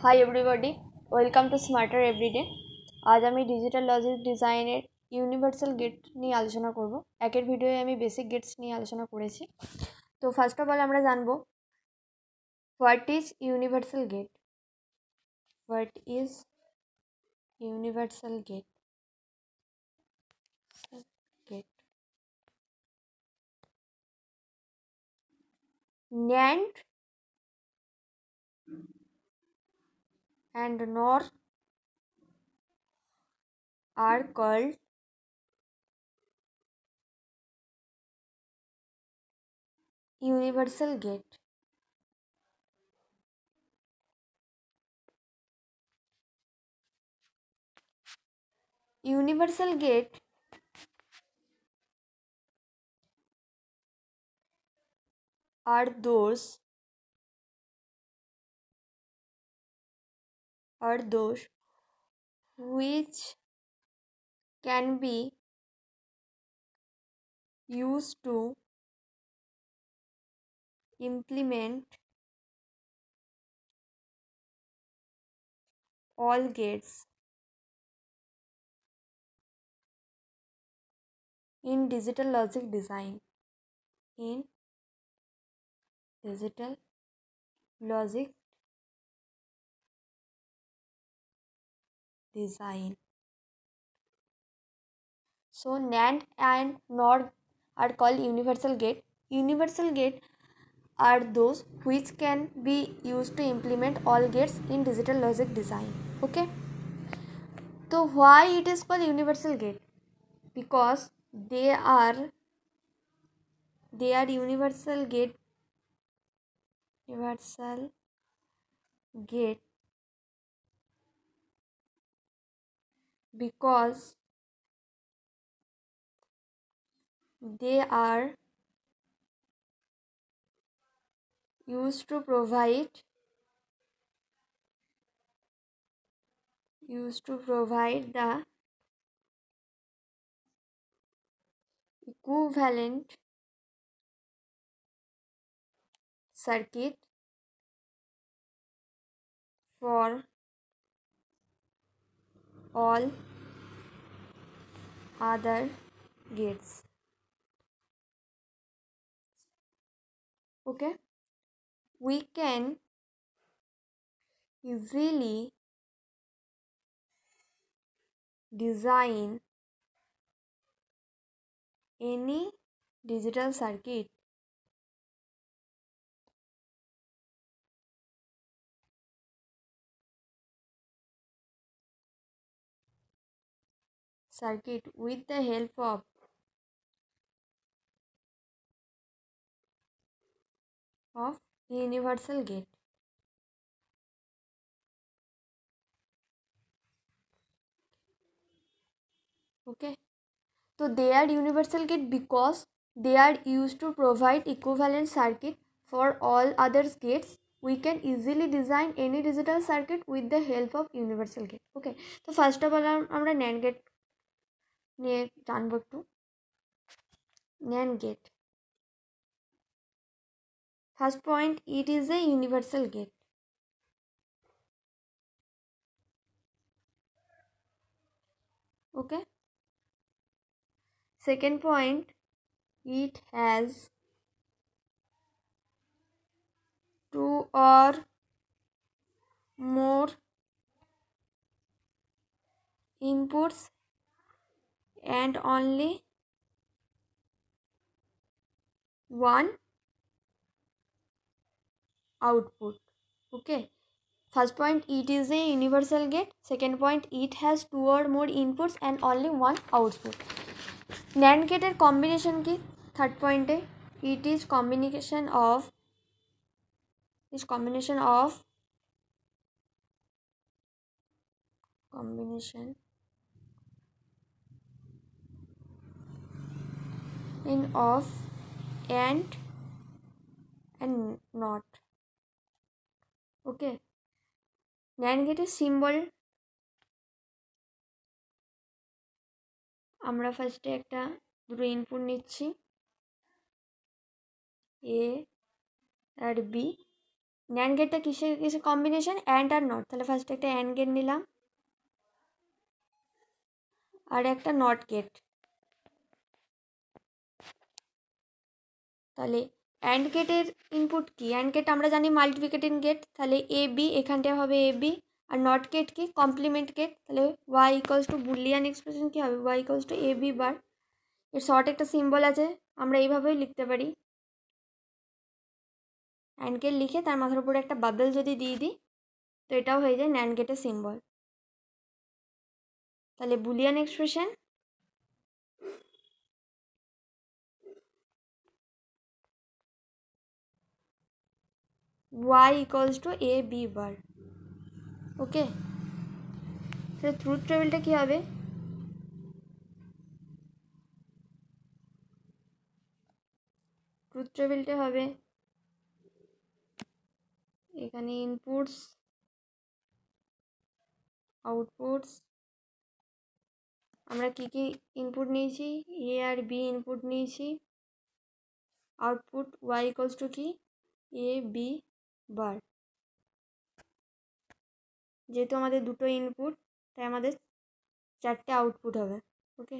High everybody, welcome to Smarter Everyday. আজ আমি digital logic ডিজাইনের ইউনিভার্সাল গেট নিয়ে আলোচনা করব। একের ভিডিওয়ে আমি বেসিক গেটস নিয়ে আলোচনা করেছি। তো ফার্স্ট অফ অল আমরা জানবো what is universal gate. What is universal gate? Gate NAND and NOR are called universal gate. Universal gate are those which can be used to implement all gates in digital logic design. In digital logic design. So NAND and NOR are called universal gate. Universal gate are those which can be used to implement all gates in digital logic design. Okay. So why it is called universal gate? Because they are universal gate because they are used to provide the equivalent circuit for all other gates. Okay, we can easily design any digital circuit with the help of universal gate. Okay, so they are universal gate because they are used to provide equivalent circuit for all other gates. We can easily design any digital circuit with the help of universal gate. Okay, so first of all আমরা NAND gate নিয়ে জানবো একটু। NAND gate, first point, it is a universal gate. Okay, second point, it has two or more inputs and only one output. Okay, first point, it is a universal gate. Second point, it has two or more inputs and only one output. NAND gate এর combination কি? Third point A it is combination of AND NOT. Okay, NAND গেটের symbol আমরা ফার্স্টে একটা দুটো input নিচ্ছি, এ আর B. NAND গেটটা কিসের কিসের কম্বিনেশন, অ্যান্ড আর নট। তাহলে ফার্স্টে একটা অ্যান্ড গেট নিলাম আর একটা নট গেট। তাহলে অ্যান্ড গেটের ইনপুট কি, অ্যান্ড গেট আমরা জানি মাল্টিপ্লিকেটিং গেট, তাহলে এ বি এখানটা হবে এ বি। আর নট গেট কি, কমপ্লিমেন্ট গেট। তাহলে Y equals to Boolean expression কী হবে, Y equals to A B bar. এর শর্ট একটা সিম্বল আছে, আমরা এইভাবেই লিখতে পারি। অ্যান্ড গেট লিখে তার মাথার উপরে একটা বাবেল যদি দিয়ে দিই তো এটাও হয়ে যায় ন্যান্ড গেটের সিম্বল। তাহলে Boolean expression y equals to A B bar. Okay, তাহলে ট্রুথ টেবিলটা কী হবে, ট্রুথ টেবিলটা হবে এখানে ইনপুটস আউটপুটস, আমরা কী কী ইনপুট নিয়েছি, এ আর বি ইনপুট নিয়েছি, আউটপুট ওয়াই ইকুয়ালস টু কি এ বি বার। যেহেতু আমাদের দুটো ইনপুট তাই আমাদের চারটে আউটপুট হবে। ওকে,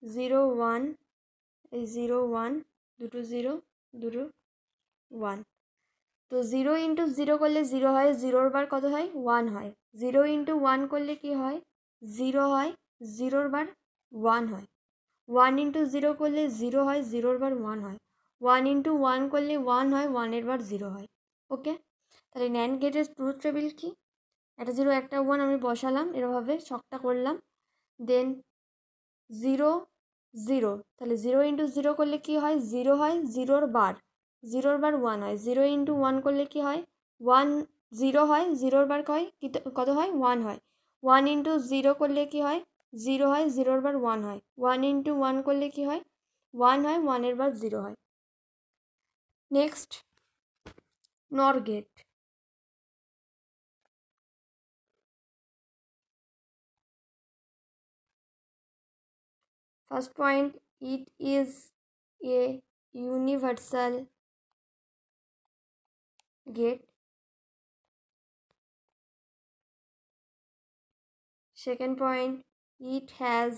0 1, এই 0 1, দুটো 0 দুটো 1। তো 0 ইন্টু 0 করলে 0 হয়, 0র বার কত হয় 1 হয়। 0 ইন্টু 1 করলে কি হয় 0 হয়, 0র বার 1 হয়। 1 ইন্টু 0 করলে 0 হয়, 0র বার 1 হয়। 1 ইন্টু 1 করলে 1 হয়, 1-এর বার 0 হয়। ওকে, তাহলে ন্যান্ড গেটের ট্রুথ টেবিল কি, একটা 0 একটা 1 আমি বসালাম, এরভাবে শখটা করলাম। দেন 0 0, তাহলে 0 ইন্টু 0 করলে কি হয় 0 হয়, 0র বার 0র বার 1 হয়। 0 ইন্টু 1 করলে কি হয় 1 0 হয়, 0র বার কত হয় 1 হয়। 1 ইন্টু 0 করলে কি হয় 0 হয়, 0র বার 1 হয়। 1 ইন্টু 1 করলে কি হয় 1 হয়, 1-এর বার 0 হয়। নেক্সট নর gate. First point, it is a universal gate. Second point, it has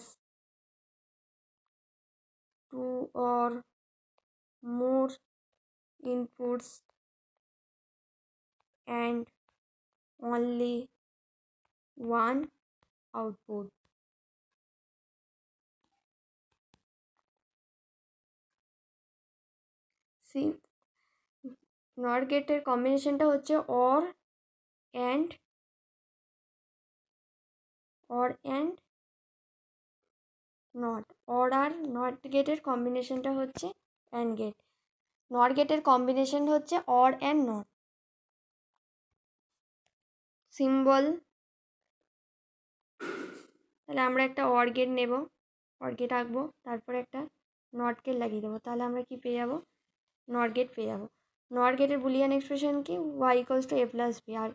two or more inputs and only one output. See, NOR গেটের কম্বিনেশনটা হচ্ছে or and not। or R not গেটের কম্বিনেশনটা হচ্ছে and গেট। NOR গেটের combination হচ্ছে or and not। Symbol, তাহলে আমরা একটা or গেট নেব, or গেট আঁকবো, তারপরে একটা নট গেট লাগিয়ে দেবো, তাহলে আমরা কি পেয়ে যাবো নট গেট পেয়ে যাবো। নট গেটের বুলিয়ান এক্সপ্রেশন কি y equals to a plus B, আর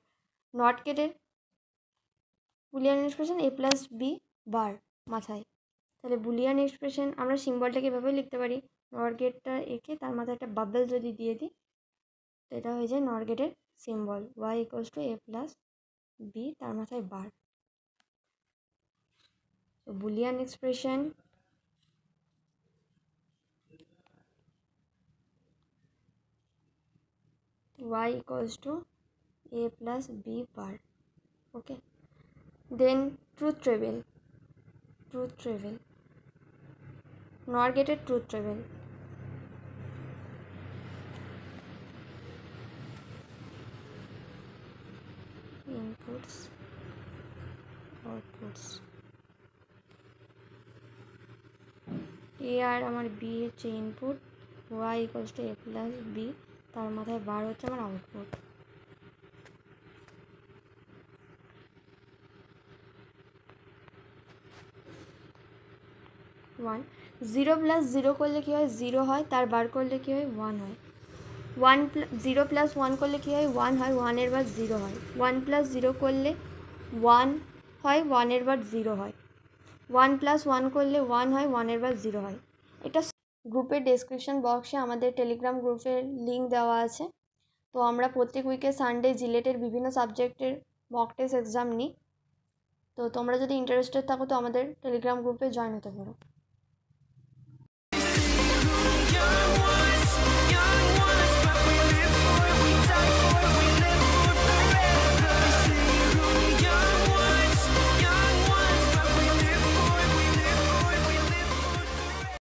নট গেটের Boolean expression a plus B bar মাথায়। তাহলে বুলিয়ান এক্সপ্রেশন আমরা সিম্বলটাকে এভাবে লিখতে পারি, নট গেটটা এঁকে তার মাথায় একটা বাবেল যদি দিয়ে দিই তো এটা হয়ে যায় নট গেটের symbol, y equals to a plus B তার মাথায় বার। তো Boolean expression y equals to a plus b bar. Okay, then truth table, NOR gated truth table. Inputs outputs, a আর আমার b হচ্ছে input, y equals to a plus b তার মাথায় বার হচ্ছে আমার output. One, 0 plus 0 করলে কী হয় 0 হয়, তার বার করলে কী হয় 1 হয়। 0 প্লাস 1 করলে কী হয় 1 হয়, 1-এর বার 0 হয়। 1 প্লাস 0 করলে 1 হয়, 1-এর বার 0 হয়। 1 প্লাস 1 করলে 1 হয়, 1-এর বার 0 হয়। এটা গ্রুপের ডেসক্রিপশন বক্সে আমাদের টেলিগ্রাম গ্রুপের লিঙ্ক দেওয়া আছে, তো আমরা প্রত্যেক উইকে সানডে জিলেটের বিভিন্ন সাবজেক্টের মক টেস্ট এক্সাম নিই। তো তোমরা যদি ইন্টারেস্টেড থাকো তো আমাদের টেলিগ্রাম গ্রুপে জয়েন হতে পারো।